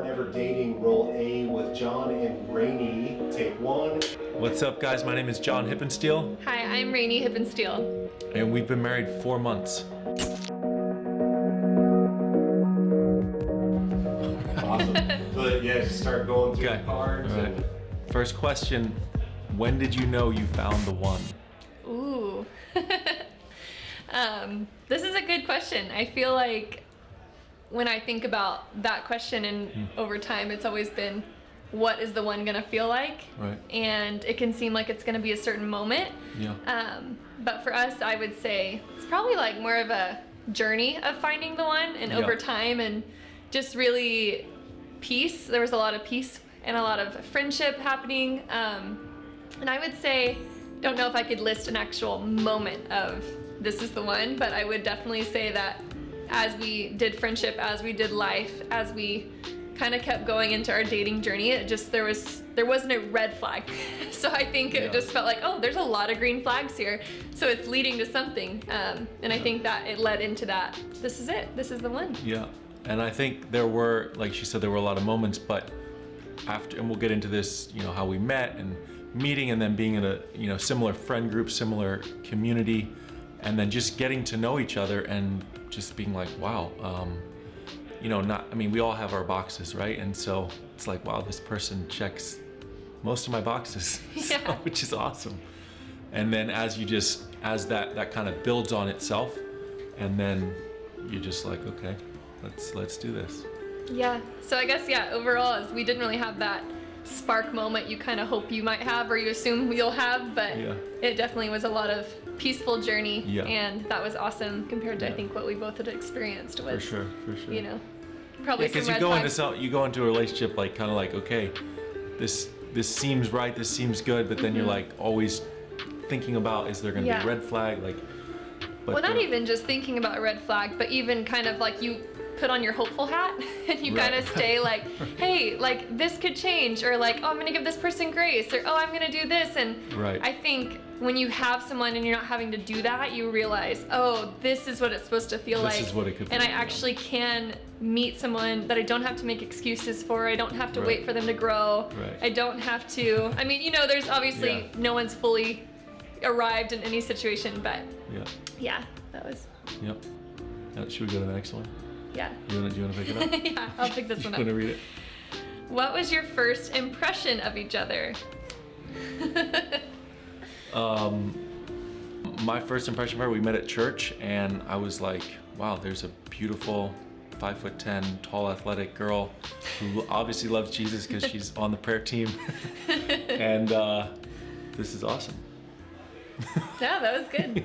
Hard Ever Dating, Roll A with Jon and Rani. Take one. What's up, guys? My name is Jon Hippensteel. Hi, I'm Rani Hippensteel. And we've been married 4 months. Awesome. But yeah, just start going through the cards. All right. First question, when did you know you found the one? Ooh. This is a good question. I feel like when I think about that question and over time, it's always been, what is the one gonna feel like? Right. And it can seem like it's gonna be a certain moment. Yeah. But for us, I would say it's probably like more of a journey of finding the one, and over time, and just really peace. There was a lot of peace and a lot of friendship happening. And I would say, don't know if I could list an actual moment of this is the one, but I would definitely say that as we did friendship, as we did life, as we kind of kept going into our dating journey, it just, there wasn't a red flag. So I think it just felt like, oh, there's a lot of green flags here. So it's leading to something. And I think that it led into that. This is it. This is the one. Yeah. And I think there were, like she said, there were a lot of moments, but after, and we'll get into this, how we met and meeting and then being in a, similar friend group, similar community, and then just getting to know each other and just being like, wow, we all have our boxes, right? And so it's like, wow, this person checks most of my boxes, which is awesome. And then as that kind of builds on itself, and then you're just like, okay, let's do this. Yeah. So I guess, overall, is we didn't really have that spark moment you kind of hope you might have, or you assume you'll have, but it definitely was a lot of peaceful journey, and that was awesome compared to I think what we both had experienced was, for sure. Probably because some you go into a relationship like kind of like, okay, this seems right, this seems good, but then you're like always thinking about, is there going to be a red flag, but not even just thinking about a red flag, but even kind of like you put on your hopeful hat and you kind of stay like, hey, like this could change, or like, oh, I'm gonna give this person grace, or oh, I'm gonna do this. And I think when you have someone and you're not having to do that, you realize, oh, this is what it's supposed to feel like. This is what it could feel like. And I actually can meet someone that I don't have to make excuses for. I don't have to wait for them to grow. I don't have to, there's obviously no one's fully arrived in any situation, but that was. Yep. Should we go to the next one? Yeah. You want to pick it up? Yeah, I'll pick this one up. You want to read it? What was your first impression of each other? My first impression of her, we met at church, and I was like, wow, there's a beautiful 5'10", tall, athletic girl who obviously loves Jesus because she's on the prayer team. And this is awesome. Yeah, that was good.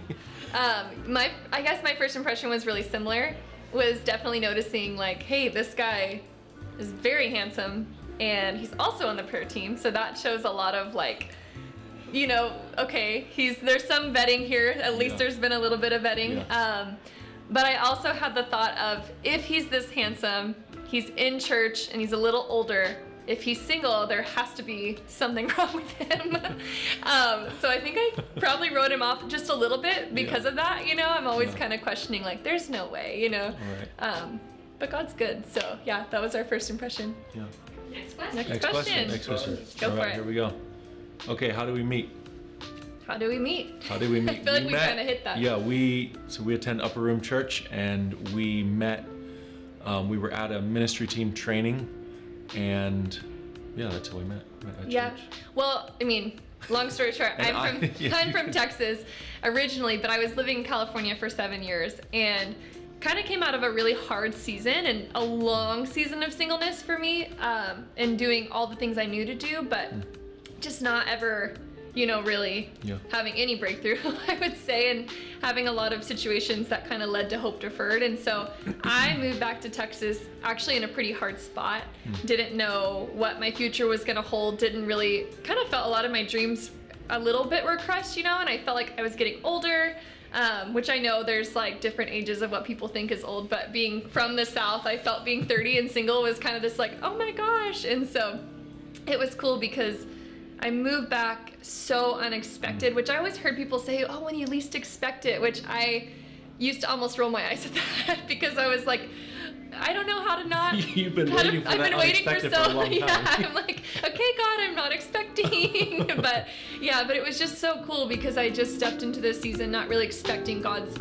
I guess my first impression was really similar. Was definitely noticing like, hey, this guy is very handsome and he's also on the prayer team. So that shows a lot of like, okay, there's some vetting here. At least there's been a little bit of vetting. But I also had the thought of, if he's this handsome, he's in church and he's a little older, if he's single, there has to be something wrong with him. So I think I probably wrote him off just a little bit because of that. I'm always kind of questioning, like, there's no way, But God's good. So yeah, that was our first impression. Yeah. Next question. Next question. Go for it. Here we go. Okay, how do we meet? How do we meet? I feel like we kind of hit that. Yeah, we attend Upper Room Church, and we met. We were at a ministry team training. And that's how we met at church. Well, long story short, I'm from Texas originally, but I was living in California for 7 years and kind of came out of a really hard season and a long season of singleness for me, and doing all the things I knew to do, but just not ever, really having any breakthrough, I would say, and having a lot of situations that kind of led to hope deferred. And so I moved back to Texas actually in a pretty hard spot. Didn't know what my future was going to hold. Didn't really, kind of felt a lot of my dreams a little bit were crushed, and I felt like I was getting older, which I know there's like different ages of what people think is old, but being from the South, I felt being 30 and single was kind of this like, oh my gosh. And so it was cool because I moved back so unexpected, which I always heard people say, oh, when you least expect it, which I used to almost roll my eyes at that because I was like, I don't know how to not. You've been waiting for that unexpected for a long time. Yeah, I'm like, okay, God, I'm not expecting. but it was just so cool because I just stepped into this season not really expecting God's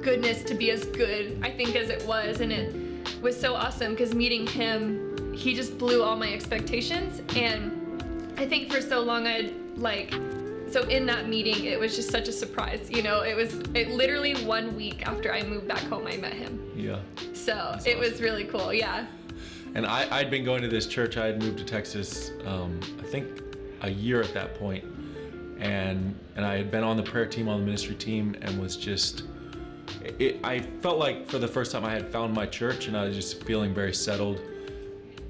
goodness to be as good, I think, as it was. And it was so awesome because meeting him, he just blew all my expectations. And I think for so long so in that meeting, it was just such a surprise. It literally 1 week after I moved back home, I met him. Yeah. So it was really cool. Yeah. And I'd been going to this church. I had moved to Texas, I think a year at that point. And I had been on the prayer team, on the ministry team, and was just, I felt like for the first time I had found my church, and I was just feeling very settled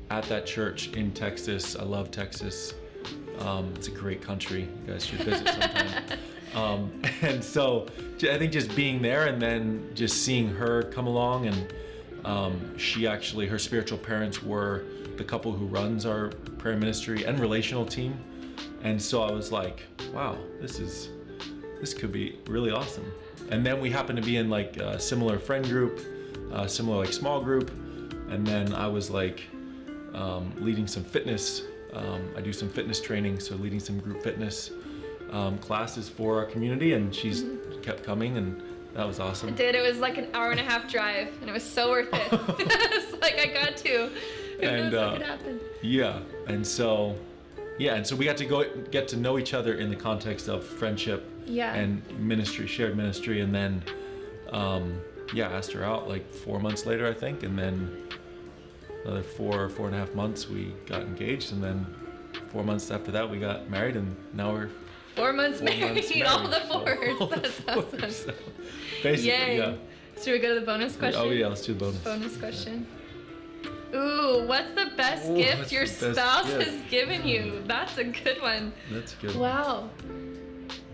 at that church in Texas. I love Texas. It's a great country. You guys should visit sometime. And so I think just being there and then just seeing her come along, and her spiritual parents were the couple who runs our prayer ministry and relational team. And so I was like, wow, this could be really awesome. And then we happened to be in like a similar friend group, similar like small group. And then I was like leading some fitness. I do some fitness training, so leading some group fitness classes for our community, and she's kept coming, and that was awesome. It did. It was like an 1.5-hour drive, and it was so worth it. It's like I got to. Who knows what could happen? Yeah, and so we got to get to know each other in the context of friendship and ministry, shared ministry, and then asked her out like 4 months later, I think, and then another 4.5 months we got engaged, and then 4 months after that we got married, and now we're 4 months married. All the fours. So, That's awesome. So basically, Yay. yeah. Should we go to the bonus question? Oh yeah, let's do the bonus. Bonus question. Ooh, what's the best gift your spouse has given you? That's a good one. That's good. Wow.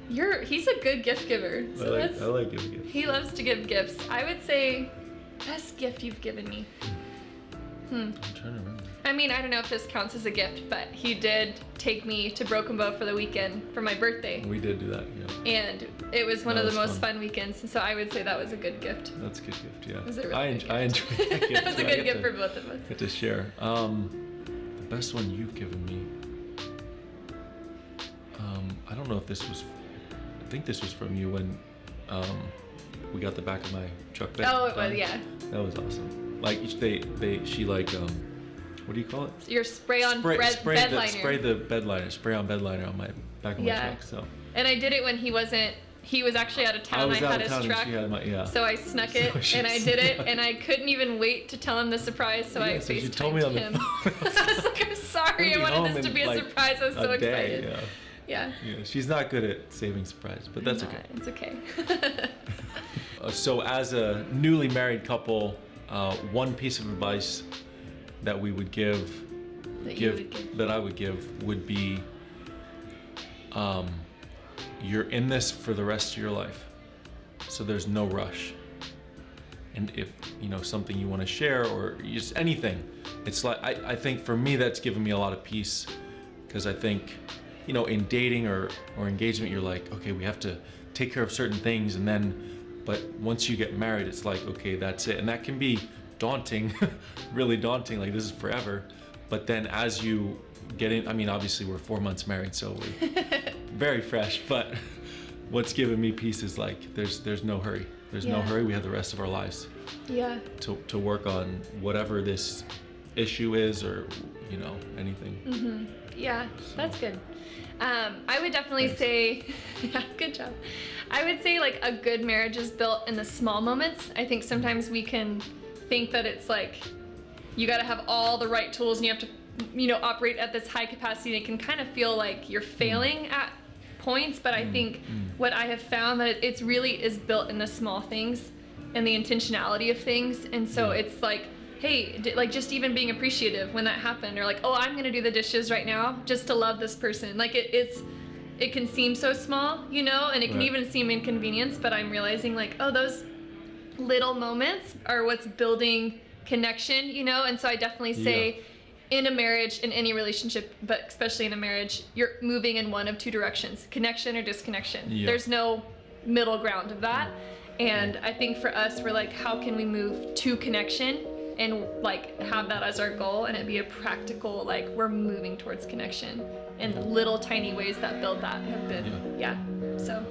He's a good gift giver. So I like giving gifts. He loves to give gifts. I would say, best gift you've given me. I'm trying to remember. I mean, I don't know if this counts as a gift, but he did take me to Broken Bow for the weekend for my birthday. We did do that, yeah. And it was one of the most fun weekends, so I would say that was a good gift. That's a good gift, yeah. It was a really I enjoyed that gift. That was a good gift for both of us. Get to share. The best one you've given me. I don't know if this was. I think this was from you when we got the back of my truck bed. Oh, it was, yeah. That was awesome. Like she like what do you call it? Your spray-on bed liner. Spray the bed liner. Spray on bed liner on my back of my truck. So. And I did it when he wasn't. He was actually out of town. I had his truck. So I snuck it and I did it, and I couldn't even wait to tell him the surprise. So I FaceTimed him. I was like, I'm sorry. I wanted this to be a surprise. I was so excited. Yeah. She's not good at saving surprise, but that's okay. It's okay. So as a newly married couple, one piece of advice that we would give, that I would give would be, you're in this for the rest of your life, so there's no rush. And if something you want to share or just anything, it's like I think for me that's given me a lot of peace, because I think in dating or engagement you're like, okay, we have to take care of certain things, and then but once you get married it's like, okay, that's it. And that can be daunting, really daunting, like this is forever. But then as you get in, I mean, obviously we're 4 months married, so we're very fresh, but what's given me peace is like there's no hurry. There's no hurry. We have the rest of our lives to work on whatever this issue is, or anything. Mm-hmm. Yeah, that's good. I would definitely say, good job. I would say like a good marriage is built in the small moments. I think sometimes we can think that it's like you got to have all the right tools and you have to, operate at this high capacity. And it can kind of feel like you're failing at points, but I think what I have found that it's really is built in the small things and the intentionality of things. And so it's like, hey, like just even being appreciative when that happened, or like, oh, I'm gonna do the dishes right now just to love this person. Like it can seem so small, and it can even seem inconvenience, but I'm realizing like, oh, those little moments are what's building connection, and so I definitely say in a marriage, in any relationship, but especially in a marriage, you're moving in one of two directions, connection or disconnection. There's no middle ground of that. And I think for us, we're like, how can we move to connection and like have that as our goal, and it be a practical, like we're moving towards connection, and little tiny ways that build that have been, yeah. So